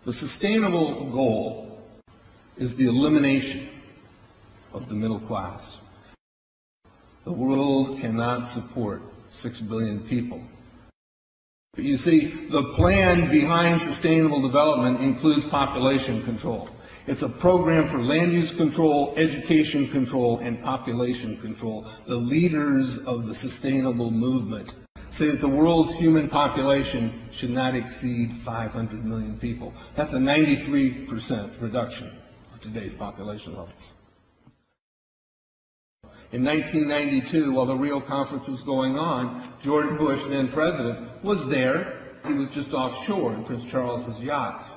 The sustainable goal is the elimination of the middle class. The world cannot support 6 billion people. But you see, the plan behind sustainable development includes population control. It's a program for land use control, education control, and population control. The leaders of the sustainable movement say that the world's human population should not exceed 500 million people. That's a 93% reduction of today's population levels. In 1992, while the Rio conference was going on, George Bush, then president, was there. He was just offshore in Prince Charles's yacht,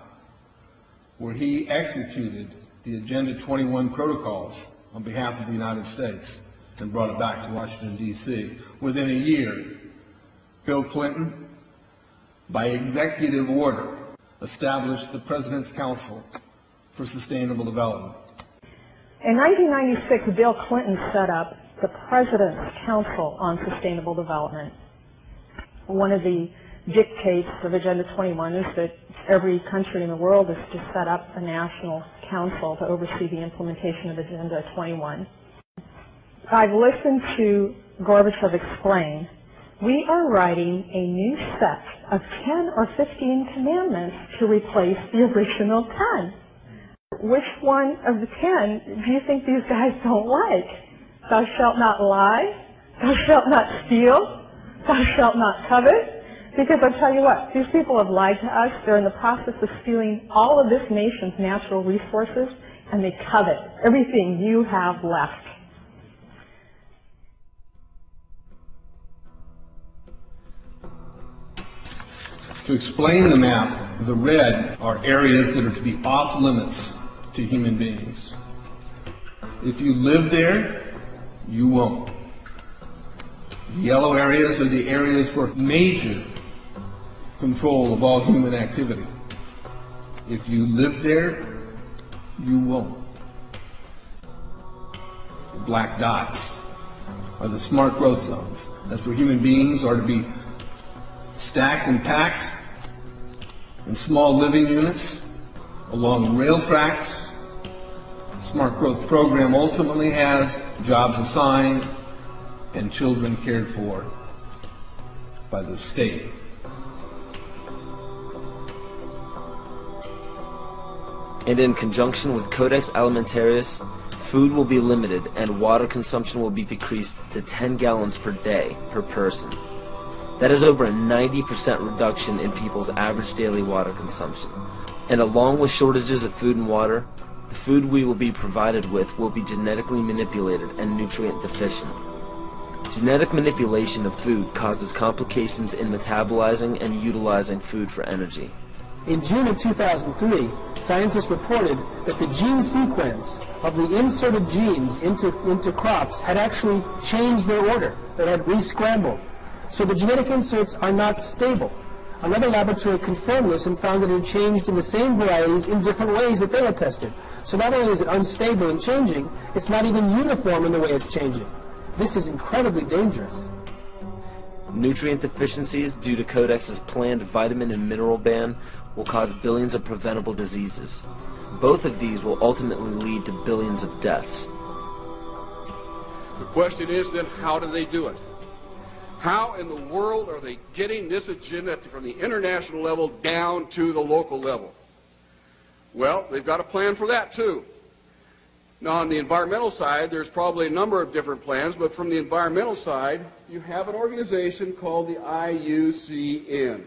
where he executed the Agenda 21 protocols on behalf of the United States and brought it back to Washington, D.C. Within a year, Bill Clinton, by executive order, established the President's Council for Sustainable Development. In 1996, Bill Clinton set up the President's Council on Sustainable Development. One of the dictates of Agenda 21 is that every country in the world is to set up a national council to oversee the implementation of Agenda 21. I've listened to Gorbachev explain, we are writing a new set of 10 or 15 commandments to replace the original 10. Which one of the 10 do you think these guys don't like? Thou shalt not lie, thou shalt not steal, thou shalt not covet. Because I'll tell you what, these people have lied to us. They're in the process of stealing all of this nation's natural resources, and they covet everything you have left. To explain the map, the red are areas that are to be off limits to human beings. If you live there, you won't. The yellow areas are the areas for major control of all human activity. If you live there, you won't. The black dots are the smart growth zones. That's where human beings are to be stacked and packed in small living units along rail tracks. The smart growth program ultimately has jobs assigned and children cared for by the state. And in conjunction with Codex Alimentarius, food will be limited and water consumption will be decreased to 10 gallons per day per person. That is over a 90% reduction in people's average daily water consumption. And along with shortages of food and water, the food we will be provided with will be genetically manipulated and nutrient deficient. Genetic manipulation of food causes complications in metabolizing and utilizing food for energy. In June of 2003, scientists reported that the gene sequence of the inserted genes into crops had actually changed their order. They had re-scrambled. So the genetic inserts are not stable. Another laboratory confirmed this and found that it had changed in the same varieties in different ways that they had tested. So not only is it unstable and changing, it's not even uniform in the way it's changing. This is incredibly dangerous. Nutrient deficiencies due to Codex's planned vitamin and mineral ban will cause billions of preventable diseases. Both of these will ultimately lead to billions of deaths. The question is then, how do they do it? How in the world are they getting this agenda from the international level down to the local level? Well, they've got a plan for that too. Now on the environmental side, there's probably a number of different plans, but from the environmental side, you have an organization called the IUCN,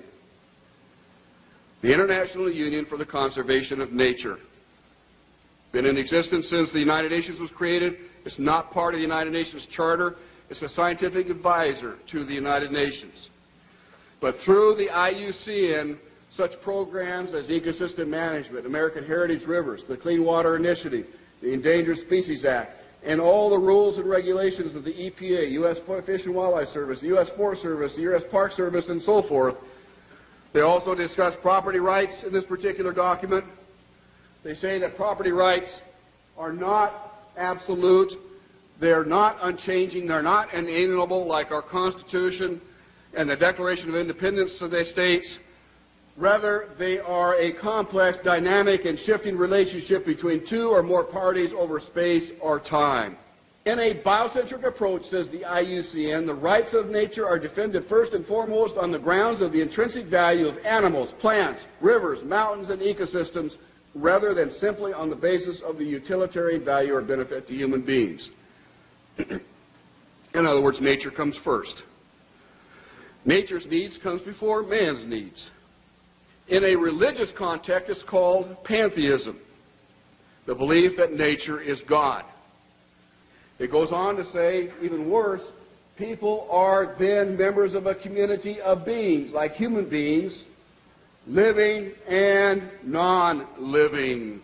the International Union for the Conservation of Nature. Been in existence since the United Nations was created. It's not part of the United Nations Charter. It's a scientific advisor to the United Nations. But through the IUCN, such programs as ecosystem management, American Heritage Rivers, the Clean Water Initiative, the Endangered Species Act, and all the rules and regulations of the EPA, U.S. Fish and Wildlife Service, the U.S. Forest Service, the U.S. Park Service, and so forth. They also discuss property rights in this particular document. They say that property rights are not absolute, they're not unchanging, they're not inalienable like our Constitution and the Declaration of Independence of the states. Rather, they are a complex, dynamic, and shifting relationship between two or more parties over space or time. In a biocentric approach, says the IUCN, the rights of nature are defended first and foremost on the grounds of the intrinsic value of animals, plants, rivers, mountains, and ecosystems, rather than simply on the basis of the utilitarian value or benefit to human beings. In other words, nature comes first. Nature's needs comes before man's needs. In a religious context, it's called pantheism, the belief that nature is God. It goes on to say, even worse, people are then members of a community of beings, like human beings, living and non-living.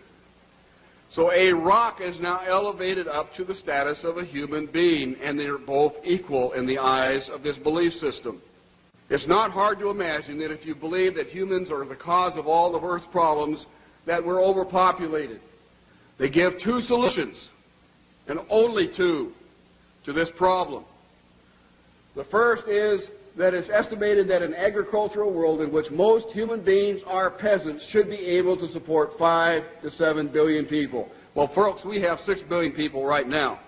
So a rock is now elevated up to the status of a human being, and they're both equal in the eyes of this belief system. It's not hard to imagine that if you believe that humans are the cause of all of Earth's problems, that we're overpopulated. They give two solutions, and only two, to this problem. The first is that it's estimated that an agricultural world in which most human beings are peasants should be able to support 5 to 7 billion people. Well, folks, we have 6 billion people right now.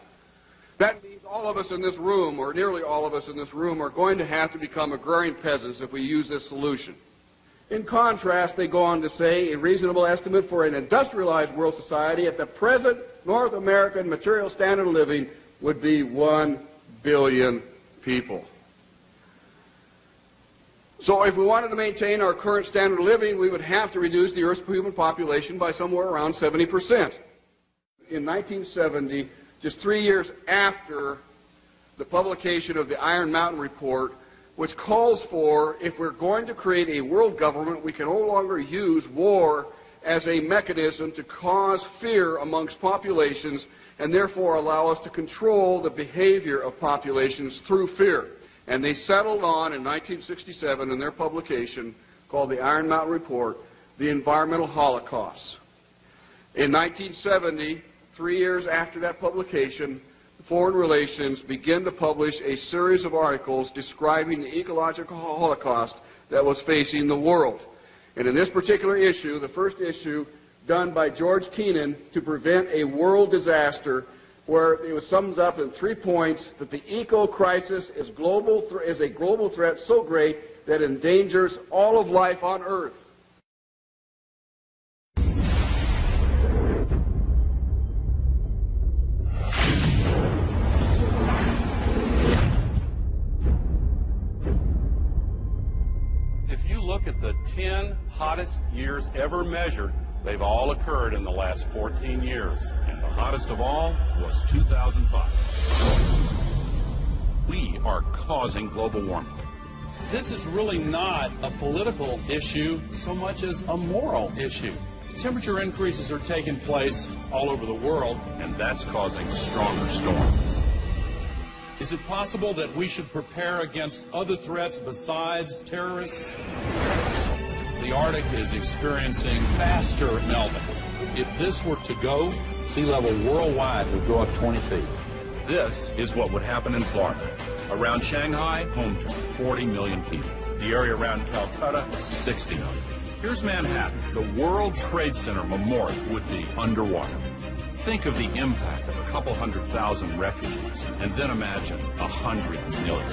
That means all of us in this room, or nearly all of us in this room, are going to have to become agrarian peasants if we use this solution. In contrast, they go on to say a reasonable estimate for an industrialized world society at the present North American material standard of living would be 1 billion people. So if we wanted to maintain our current standard of living, we would have to reduce the Earth's human population by somewhere around 70%. In 1970, just 3 years after the publication of the Iron Mountain Report, which calls for, if we're going to create a world government, we can no longer use war as a mechanism to cause fear amongst populations and therefore allow us to control the behavior of populations through fear. And they settled on, in 1967, in their publication called the Iron Mountain Report, the environmental holocaust. In 1970, 3 years after that publication, Foreign Relations began to publish a series of articles describing the ecological holocaust that was facing the world. And in this particular issue, the first issue done by George Kennan to prevent a world disaster, where it sums up in 3 points that the eco-crisis is a global threat so great that it endangers all of life on Earth. If you look at the 10 hottest years ever measured, they've all occurred in the last 14 years. And the hottest of all was 2005. We are causing global warming. This is really not a political issue so much as a moral issue. Temperature increases are taking place all over the world, and that's causing stronger storms. Is it possible that we should prepare against other threats besides terrorists? The Arctic is experiencing faster melting. If this were to go, sea level worldwide would go up 20 feet. This is what would happen in Florida. Around Shanghai, home to 40 million people. The area around Calcutta, 60 million. Here's Manhattan. The World Trade Center Memorial would be underwater. Think of the impact of a couple 100,000 refugees, and then imagine 100 million.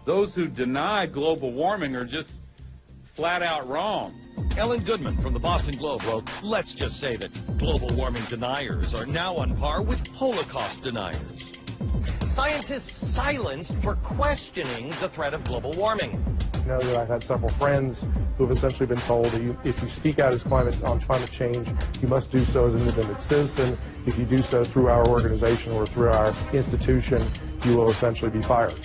Those who deny global warming are just flat out wrong. Ellen Goodman from the Boston Globe wrote, let's just say that global warming deniers are now on par with Holocaust deniers. Scientists silenced for questioning the threat of global warming. You know that I've had several friends who have essentially been told that if you speak out on climate change, you must do so as an independent citizen. If you do so through our organization or through our institution, you will essentially be fired.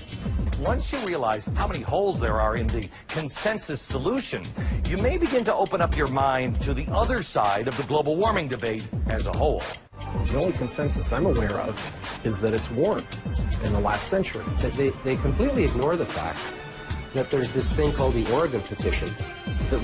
Once you realize how many holes there are in the consensus solution, you may begin to open up your mind to the other side of the global warming debate as a whole. The only consensus I'm aware of is that it's warmed in the last century. They completely ignore the fact that there's this thing called the Oregon Petition that